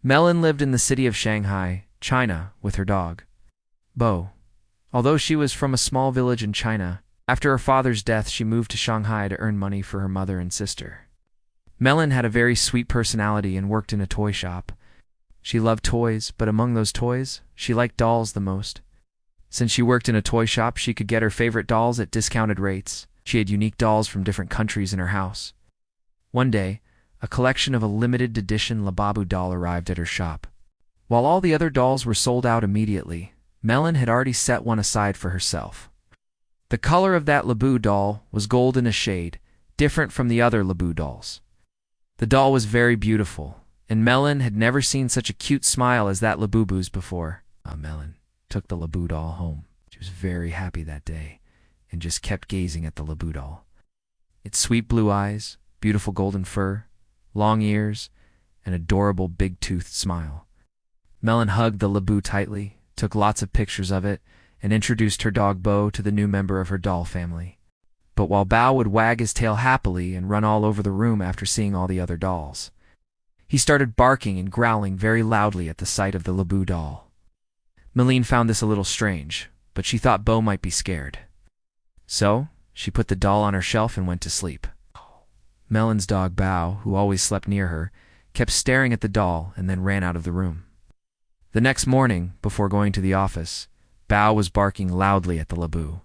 Melon lived in the city of Shanghai, China, with her dog, Bo. Although she was from a small village in China, after her father's death she moved to Shanghai to earn money for her mother and sister. Melon had a very sweet personality and worked in a toy shop. She loved toys, but among those toys, she liked dolls the most. Since she worked in a toy shop, she could get her favorite dolls at discounted rates. She had unique dolls from different countries in her house. One day, a collection of a limited edition Labubu doll arrived at her shop. While all the other dolls were sold out immediately, Melon had already set one aside for herself. The color of that Labubu doll was gold in a shade, different from the other Labubu dolls. The doll was very beautiful, and Melon had never seen such a cute smile as that Labubu's before. Melon took the Labubu doll home. She was very happy that day, and just kept gazing at the Labubu doll. Its sweet blue eyes, beautiful golden fur, long ears, and adorable big-toothed smile. Melon hugged the Labubu tightly, took lots of pictures of it, and introduced her dog Bo to the new member of her doll family. But while Bao would wag his tail happily and run all over the room after seeing all the other dolls, he started barking and growling very loudly at the sight of the Labubu doll. Melon found this a little strange, but she thought Bo might be scared. So, she put the doll on her shelf and went to sleep. Melon's dog Bao, who always slept near her, kept staring at the doll and then ran out of the room. The next morning, before going to the office, Bao was barking loudly at the Labubu.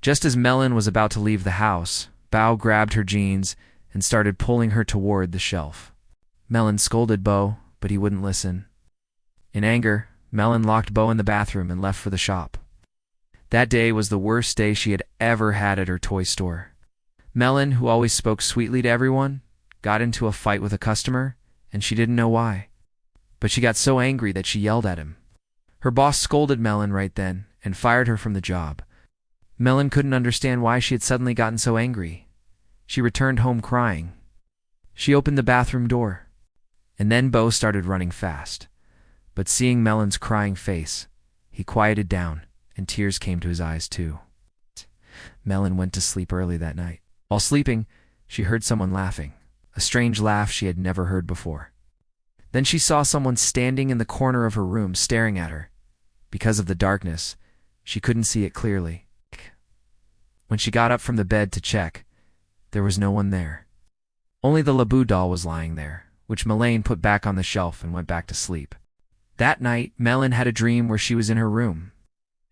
Just as Melon was about to leave the house, Bao grabbed her jeans and started pulling her toward the shelf. Melon scolded Bo, but he wouldn't listen. In anger, Melon locked Bo in the bathroom and left for the shop. That day was the worst day she had ever had at her toy store. Melon, who always spoke sweetly to everyone, got into a fight with a customer, and she didn't know why. But she got so angry that she yelled at him. Her boss scolded Melon right then and fired her from the job. Melon couldn't understand why she had suddenly gotten so angry. She returned home crying. She opened the bathroom door, and then Bo started running fast. But seeing Melon's crying face, he quieted down, and tears came to his eyes too. Melon went to sleep early that night. While sleeping, she heard someone laughing, a strange laugh she had never heard before. Then she saw someone standing in the corner of her room staring at her. Because of the darkness, she couldn't see it clearly. When she got up from the bed to check, there was no one there. Only the Labubu doll was lying there, which Melon put back on the shelf and went back to sleep. That night, Melon had a dream where she was in her room,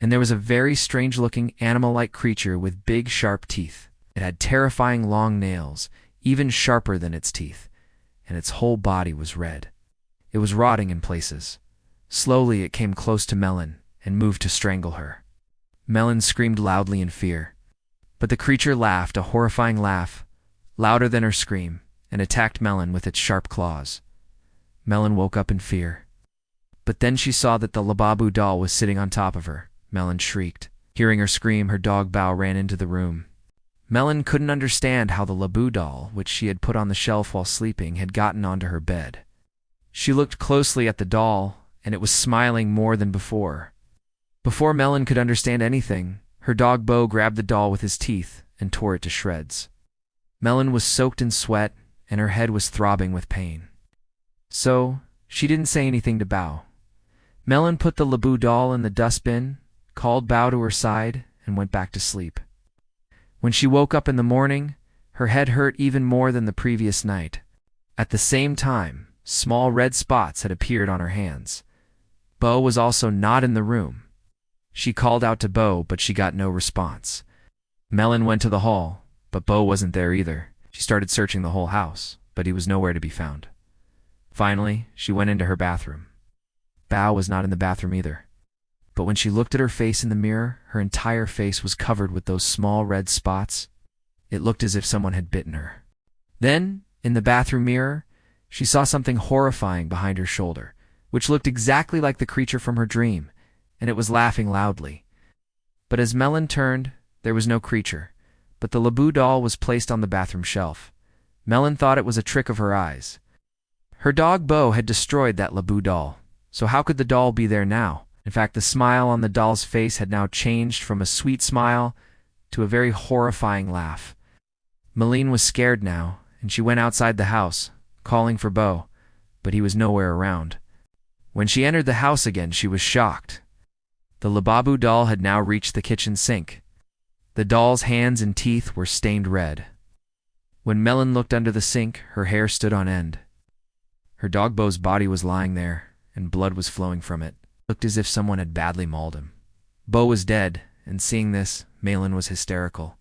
and there was a very strange-looking animal-like creature with big, sharp teeth. It had terrifying long nails, even sharper than its teeth, and its whole body was red. It was rotting in places. Slowly it came close to Melon and moved to strangle her. Melon screamed loudly in fear, but the creature laughed a horrifying laugh, louder than her scream, and attacked Melon with its sharp claws. Melon woke up in fear. But then she saw that the Labubu doll was sitting on top of her. Melon shrieked. Hearing her scream, her dog Bao ran into the room. Melon couldn't understand how the Labubu doll, which she had put on the shelf while sleeping, had gotten onto her bed. She looked closely at the doll, and it was smiling more than before. Before Melon could understand anything, her dog Bo grabbed the doll with his teeth and tore it to shreds. Melon was soaked in sweat, and her head was throbbing with pain. So, she didn't say anything to Bao. Melon put the Labubu doll in the dustbin, called Bao to her side, and went back to sleep. When she woke up in the morning, her head hurt even more than the previous night. At the same time, small red spots had appeared on her hands. Bo was also not in the room. She called out to Bo, but she got no response. Melon went to the hall, but Bo wasn't there either. She started searching the whole house, but he was nowhere to be found. Finally, she went into her bathroom. Bao was not in the bathroom either. But when she looked at her face in the mirror, her entire face was covered with those small red spots. It looked as if someone had bitten her. Then, in the bathroom mirror, she saw something horrifying behind her shoulder, which looked exactly like the creature from her dream, and it was laughing loudly. But as Melon turned, there was no creature, but the Labubu doll was placed on the bathroom shelf. Melon thought it was a trick of her eyes. Her dog Bo had destroyed that Labubu doll, so how could the doll be there now? In fact, the smile on the doll's face had now changed from a sweet smile to a very horrifying laugh. Melon was scared now, and she went outside the house, calling for Bo, but he was nowhere around. When she entered the house again, she was shocked. The Labubu doll had now reached the kitchen sink. The doll's hands and teeth were stained red. When Melon looked under the sink, her hair stood on end. Her dog Bo's body was lying there, and blood was flowing from it. It looked as if someone had badly mauled him. Bo was dead, and seeing this, Melon was hysterical.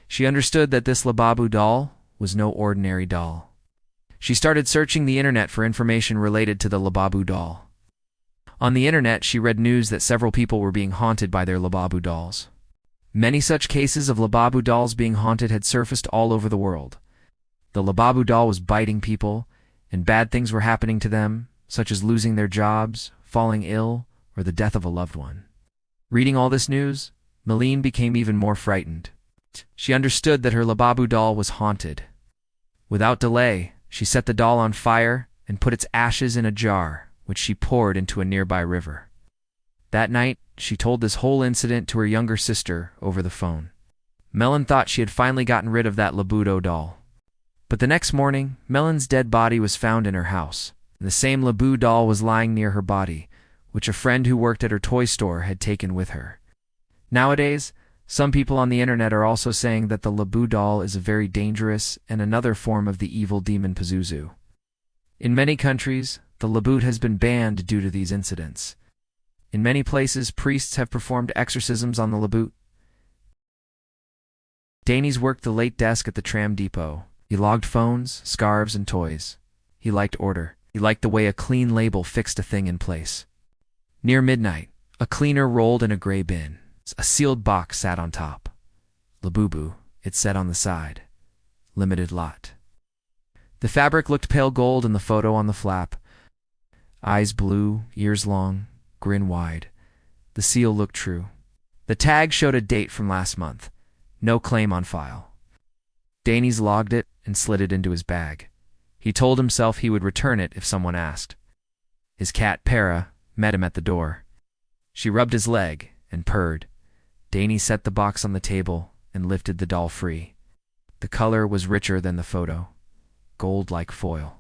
She understood that this Labubu doll was no ordinary doll. She started searching the internet for information related to the Labubu doll. On the internet, she read news that several people were being haunted by their Labubu dolls. Many such cases of Labubu dolls being haunted had surfaced all over the world. The Labubu doll was biting people, and bad things were happening to them, such as losing their jobs, falling ill, or the death of a loved one. Reading all this news, Melene became even more frightened. She understood that her Labubu doll was haunted. Without delay, she set the doll on fire and put its ashes in a jar, which she poured into a nearby river. That night, she told this whole incident to her younger sister over the phone. Melon thought she had finally gotten rid of that Labubu doll. But the next morning, Melon's dead body was found in her house. The same Labubu doll was lying near her body, which a friend who worked at her toy store had taken with her. Nowadays, some people on the internet are also saying that the Labubu doll is a very dangerous and another form of the evil demon pazuzu. In many countries, the Labubu has been banned due to these incidents. In many places, priests have performed exorcisms on the Labubu. Danes worked the late desk at the tram depot. He logged phones, scarves, and toys. He liked order. He liked the way a clean label fixed a thing in place. Near midnight, a cleaner rolled in a gray bin. A sealed box sat on top. Labubu, it said on the side. Limited lot. The fabric looked pale gold in the photo on the flap. Eyes blue, ears long, grin wide. The seal looked true. The tag showed a date from last month. No claim on file. Danes logged it and slid it into his bag. He told himself he would return it if someone asked. His cat, Para, met him at the door. She rubbed his leg and purred. Danny set the box on the table and lifted the doll free. The color was richer than the photo, gold like foil.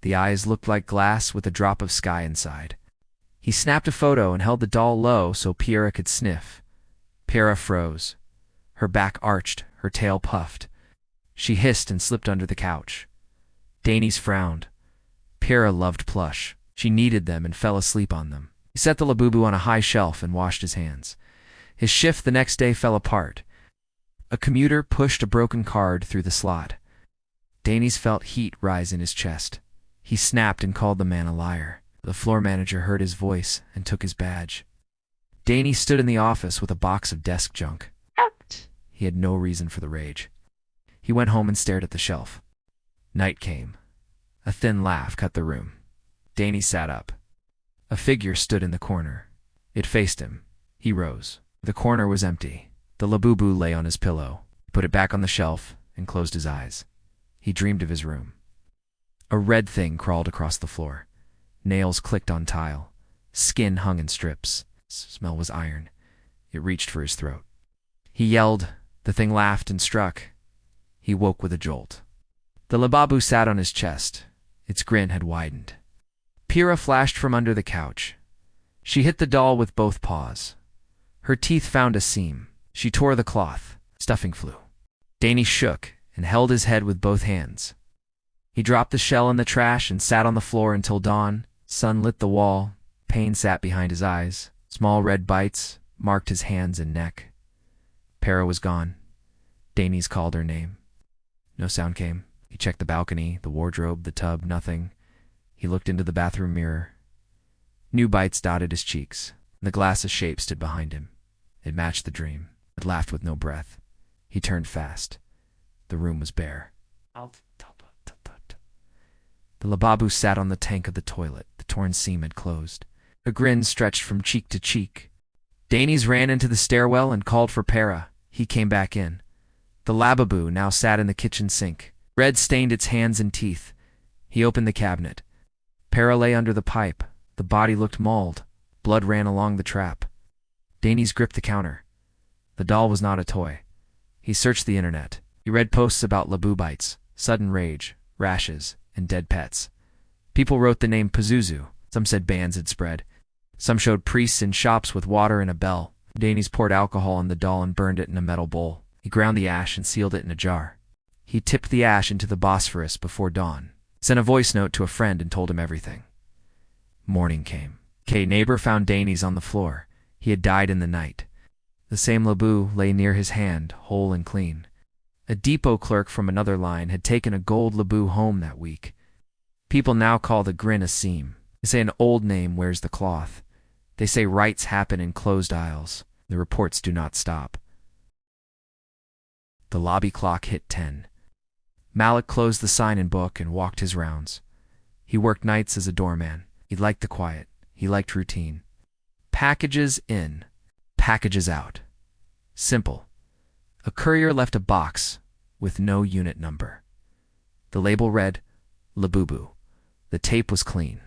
The eyes looked like glass with a drop of sky inside. He snapped a photo and held the doll low so Piera could sniff. Piera froze. Her back arched, her tail puffed. She hissed and slipped under the couch. Danes frowned. Piera loved plush. She needed them and fell asleep on them. He set the Labubu on a high shelf and washed his hands. His shift the next day fell apart. A commuter pushed a broken card through the slot. Danes felt heat rise in his chest. He snapped and called the man a liar. The floor manager heard his voice and took his badge. Danes stood in the office with a box of desk junk. He had no reason for the rage. He went home and stared at the shelf. Night came. A thin laugh cut the room. Danes sat up. A figure stood in the corner. It faced him. He rose. The corner was empty. The Labubu lay on his pillow. He put it back on the shelf and closed his eyes. He dreamed of his room. A red thing crawled across the floor. Nails clicked on tile. Skin hung in strips. Smell was iron. It reached for his throat. He yelled. The thing laughed and struck. He woke with a jolt. The Labubu sat on his chest. Its grin had widened. Pira flashed from under the couch. She hit the doll with both paws. Her teeth found a seam. She tore the cloth. Stuffing flew. Danny shook and held his head with both hands. He dropped the shell in the trash and sat on the floor until dawn. Sun lit the wall. Pain sat behind his eyes. Small red bites marked his hands and neck. Para was gone. Danes called her name. No sound came. He checked the balcony, the wardrobe, the tub, nothing. He looked into the bathroom mirror. New bites dotted his cheeks. The glass's shape stood behind him. It matched the dream. It laughed with no breath. He turned fast. The room was bare. The Labubu sat on the tank of the toilet. The torn seam had closed. A grin stretched from cheek to cheek. Danes ran into the stairwell and called for Para. He came back in. The Labubu now sat in the kitchen sink. Red stained its hands and teeth. He opened the cabinet. Para lay under the pipe. The body looked mauled. Blood ran along the trap. Danes gripped the counter. The doll was not a toy. He searched the internet. He read posts about Labubu bites, sudden rage, rashes, and dead pets. People wrote the name pazuzu. Some said bands had spread. Some showed priests in shops with water and a bell. Danny's poured alcohol on the doll and burned it in a metal bowl. He ground the ash and sealed it in a jar. He tipped the ash into the Bosphorus before dawn, sent a voice note to a friend and told him everything. Morning came. Neighbor found Danny's on the floor. He had died in the night. The same Labubu lay near his hand, whole and clean. A depot clerk from another line had taken a gold Labubu home that week. People now call the grin a seam. They say an old name wears the cloth. They say rites happen in closed aisles. The reports do not stop. The lobby clock hit 10. Malik closed the sign and book and walked his rounds. He worked nights as a doorman. He liked the quiet. He liked routine. Packages in, packages out. Simple. A courier left a box with no unit number. The label read, Labubu. The tape was clean.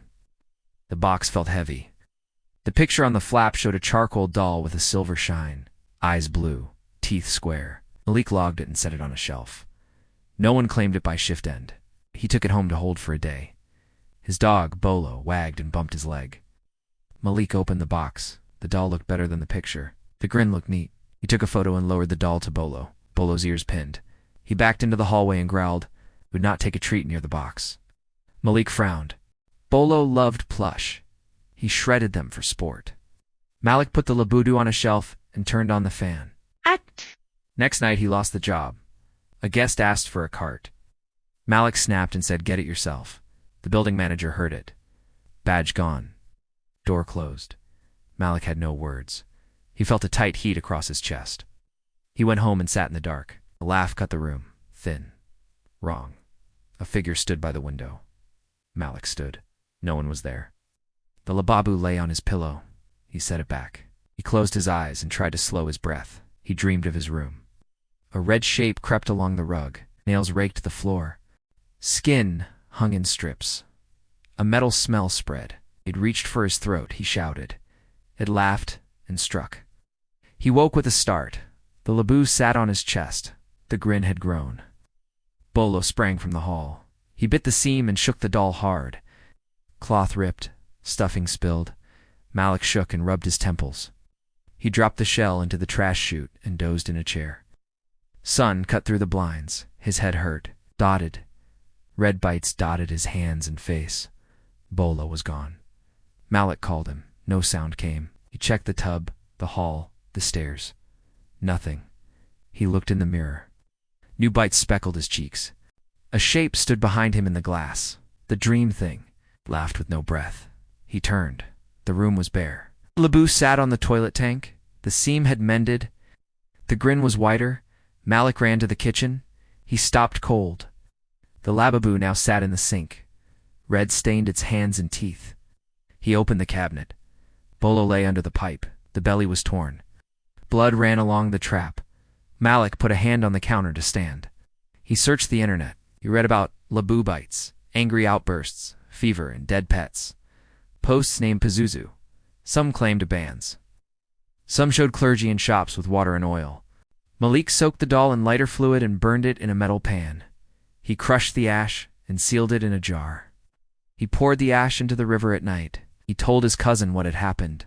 The box felt heavy. The picture on the flap showed a charcoal doll with a silver shine, eyes blue, teeth square. Malik logged it and set it on a shelf. No one claimed it by shift end. He took it home to hold for a day. His dog, Bolo, wagged and bumped his leg. Malik opened the box. The doll looked better than the picture. The grin looked neat. He took a photo and lowered the doll to Bolo. Bolo's ears pinned. He backed into the hallway and growled, would not take a treat near the box. Malik frowned. Bolo loved plush. He shredded them for sport. Malik put the Labubu on a shelf and turned on the fan. Next night he lost the job. A guest asked for a cart. Malik snapped and said, get it yourself. The building manager heard it. Badge gone. Door closed. Malik had no words. He felt a tight heat across his chest. He went home and sat in the dark. A laugh cut the room. Thin. Wrong. A figure stood by the window. Malik stood. No one was there. The Labubu lay on his pillow. He set it back. He closed his eyes and tried to slow his breath. He dreamed of his room. A red shape crept along the rug. Nails raked the floor. Skin hung in strips. A metal smell spread. It reached for his throat. He shouted. It laughed and struck. He woke with a start. The Labubu sat on his chest. The grin had grown. Bolo sprang from the hall. He bit the seam and shook the doll hard. Cloth ripped. Stuffing spilled. Malik shook and rubbed his temples. He dropped the shell into the trash chute and dozed in a chair. Sun cut through the blinds. His head hurt. Dotted. Red bites dotted his hands and face. Bolo was gone. Malik called him. No sound came. He checked the tub, the hall, the stairs. Nothing. He looked in the mirror. New bites speckled his cheeks. A shape stood behind him in the glass. The dream thing. Laughed with no breath. He turned. The room was bare. Labubu sat on the toilet tank. The seam had mended. The grin was whiter. Malik ran to the kitchen. He stopped cold. The Labubu now sat in the sink. Red stained its hands and teeth. He opened the cabinet. Bolo lay under the pipe. The belly was torn. Blood ran along the trap. Malik put a hand on the counter to stand. He searched the internet. He read about Labubu bites, angry outbursts, fever, and dead pets. Posts named pazuzu. Some claimed bans. Some showed clergy in shops with water and oil. Malik soaked the doll in lighter fluid and burned it in a metal pan. He crushed the ash and sealed it in a jar. He poured the ash into the river at night. He told his cousin what had happened.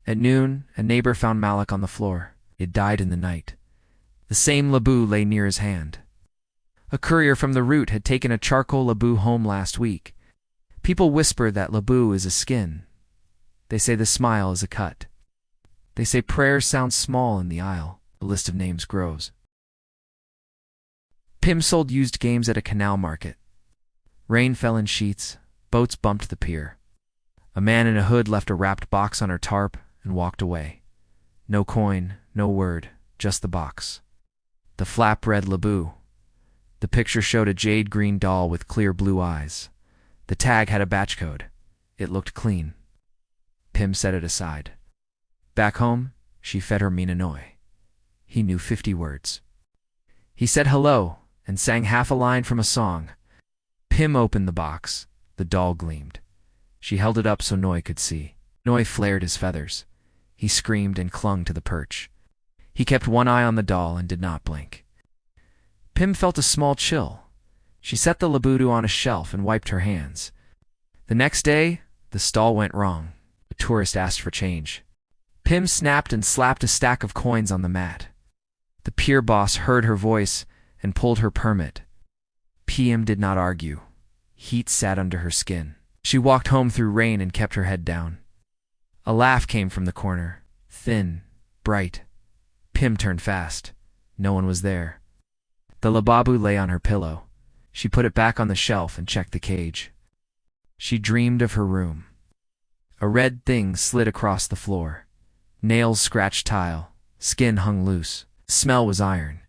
At noon, a neighbor found Malik on the floor. He had died in the night. The same Labubu lay near his hand. A courier from the route had taken a charcoal Labubu home last week. People whisper that Labubu is a skin. They say the smile is a cut. They say prayers sound small in the aisle. The list of names grows. Pim sold used games at a canal market. Rain fell in sheets. Boats bumped the pier. A man in a hood left a wrapped box on her tarp and walked away. No coin, no word, just the box. The flap read Labubu. The picture showed a jade green doll with clear blue eyes. The tag had a batch code. It looked clean. Pim set it aside. Back home, she fed her Minanoi. He knew 50 words. He said hello and sang half a line from a song. Pim opened the box. The doll gleamed. She held it up so Noi could see. Noi flared his feathers. He screamed and clung to the perch. He kept one eye on the doll and did not blink. Pim felt a small chill. She set the Labubu on a shelf and wiped her hands. The next day, the stall went wrong. A tourist asked for change. Pim snapped and slapped a stack of coins on the mat. The pier boss heard her voice and pulled her permit. Pim did not argue. Heat sat under her skin. She walked home through rain and kept her head down. A laugh came from the corner. Thin, bright. Pim turned fast. No one was there. The Labubu lay on her pillow. She put it back on the shelf and checked the cage. She dreamed of her room. A red thing slid across the floor. Nails scratched tile. Skin hung loose. Smell was iron.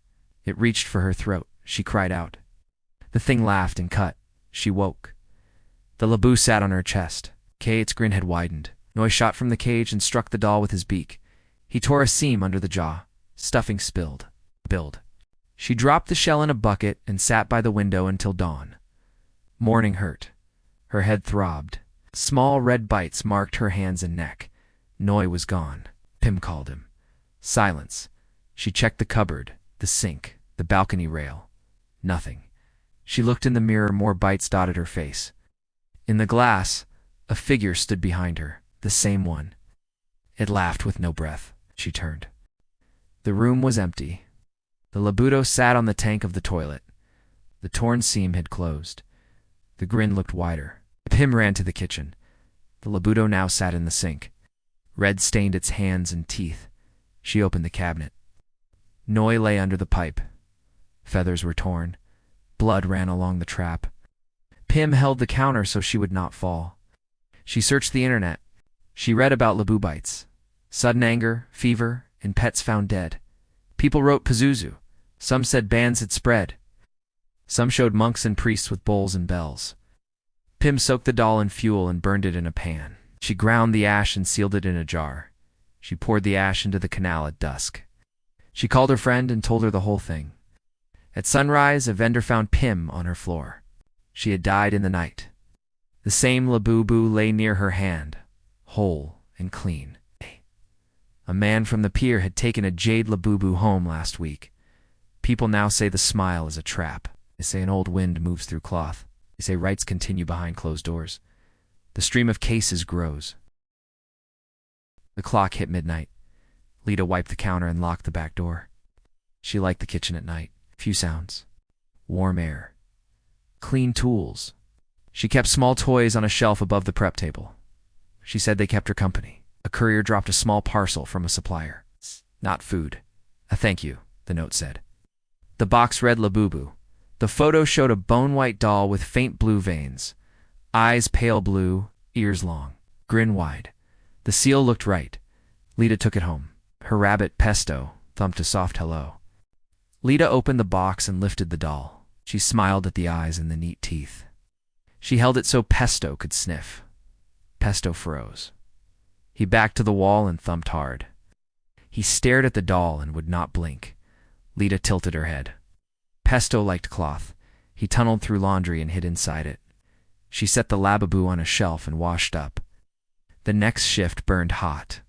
It reached for her throat. She cried out. The thing laughed and cut. She woke. The Labu sat on her chest. Its grin had widened. Noi shot from the cage and struck the doll with his beak. He tore a seam under the jaw. Stuffing spilled. She dropped the shell in a bucket and sat by the window until dawn. Morning hurt. Her head throbbed. Small red bites marked her hands and neck. Noi was gone. Pim called him. Silence. She checked the cupboard, the sink, the balcony rail. Nothing. She looked in the mirror. More bites dotted her face. In the glass, a figure stood behind her, the same one. It laughed with no breath. She turned. The room was empty. The Labubu sat on the tank of the toilet. The torn seam had closed. The grin looked wider. Pim ran to the kitchen. The Labubu now sat in the sink. Red stained its hands and teeth. She opened the cabinet. Noi lay under the pipe. Feathers were torn. Blood ran along the trap. Pim held the counter so she would not fall. She searched the internet. She read about Labubu bites. Sudden anger, fever, and pets found dead. People wrote pazuzu. Some said bands had spread. Some showed monks and priests with bowls and bells. Pim soaked the doll in fuel and burned it in a pan. She ground the ash and sealed it in a jar. She poured the ash into the canal at dusk. She called her friend and told her the whole thing. At sunrise, a vendor found Pim on her floor. She had died in the night. The same Labubu lay near her hand, whole and clean. A man from the pier had taken a Jade Labubu home last week. People now say the smile is a trap. They say an old wind moves through cloth. They say rites continue behind closed doors. The stream of cases grows. The clock hit midnight. Lita wiped the counter and locked the back door. She liked the kitchen at night. Few sounds. Warm air. Clean tools. She kept small toys on a shelf above the prep table. She said they kept her company. A courier dropped a small parcel from a supplier. Not food. A thank you, the note said. The box read Labubu. The photo showed a bone-white doll with faint blue veins. Eyes pale blue, ears long, grin wide. The seal looked right. Lita took it home. Her rabbit, Pesto, thumped a soft hello. Lita opened the box and lifted the doll. She smiled at the eyes and the neat teeth. She held it so Pesto could sniff. Pesto froze. He backed to the wall and thumped hard. He stared at the doll and would not blink. Lita tilted her head. Pesto liked cloth. He tunneled through laundry and hid inside it. She set the Labubu on a shelf and washed up. The next shift burned hot.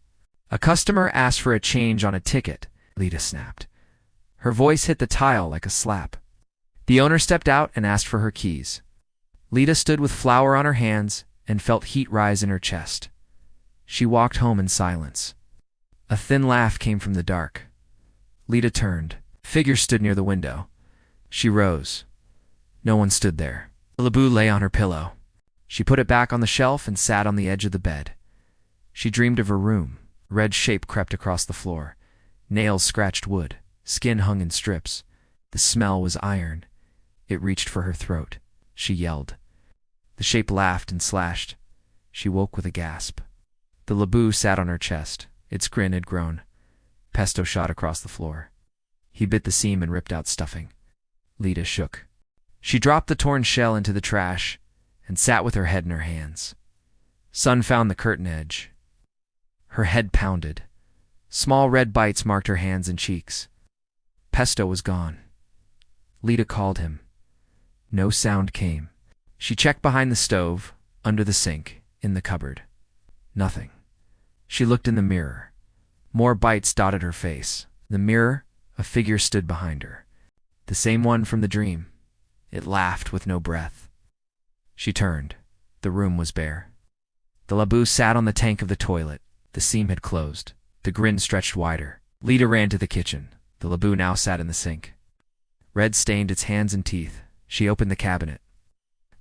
A customer asked for a change on a ticket. Lita snapped. Her voice hit the tile like a slap. The owner stepped out and asked for her keys. Lita stood with flour on her hands and felt heat rise in her chest. She walked home in silence. A thin laugh came from the dark. Lita turned. Figure stood near the window. She rose. No one stood there. Labubu lay on her pillow. She put it back on the shelf and sat on the edge of the bed. She dreamed of her room. Red shape crept across the floor. Nails scratched wood. Skin hung in strips. The smell was iron. It reached for her throat. She yelled. The shape laughed and slashed. She woke with a gasp. The Labubu sat on her chest. Its grin had grown. Pesto shot across the floor. He bit the seam and ripped out stuffing. Lita shook. She dropped the torn shell into the trash and sat with her head in her hands. Sun found the curtain edge. Her head pounded. Small red bites marked her hands and cheeks. Pesto was gone. Lita called him. No sound came. She checked behind the stove, under the sink, in the cupboard. Nothing. She looked in the mirror. More bites dotted her face. The mirror, a figure stood behind her. The same one from the dream. It laughed with no breath. She turned. The room was bare. The Labubu sat on the tank of the toilet. The seam had closed. The grin stretched wider. Lita ran to the kitchen. The Labubu now sat in the sink. Red stained its hands and teeth. She opened the cabinet.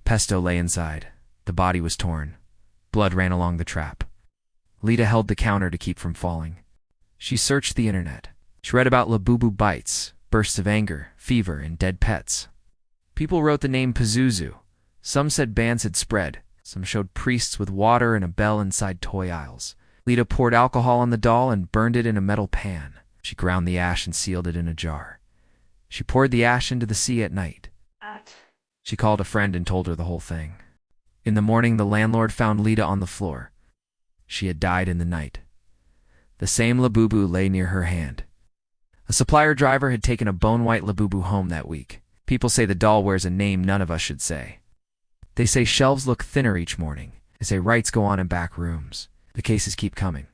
Pesto lay inside. The body was torn. Blood ran along the trap. Lita held the counter to keep from falling. She searched the internet. She read about Labubu bites, bursts of anger, fever, and dead pets. People wrote the name pazuzu. Some said bans had spread. Some showed priests with water and a bell inside toy aisles. Lita poured alcohol on the doll and burned it in a metal pan. She ground the ash and sealed it in a jar. She poured the ash into the sea at night. She called a friend and told her the whole thing. In the morning, the landlord found Lita on the floor. She had died in the night. The same Labubu lay near her hand. A supplier driver had taken a bone-white Labubu home that week. People say the doll wears a name none of us should say. They say shelves look thinner each morning. They say rights go on in back rooms. The cases keep coming.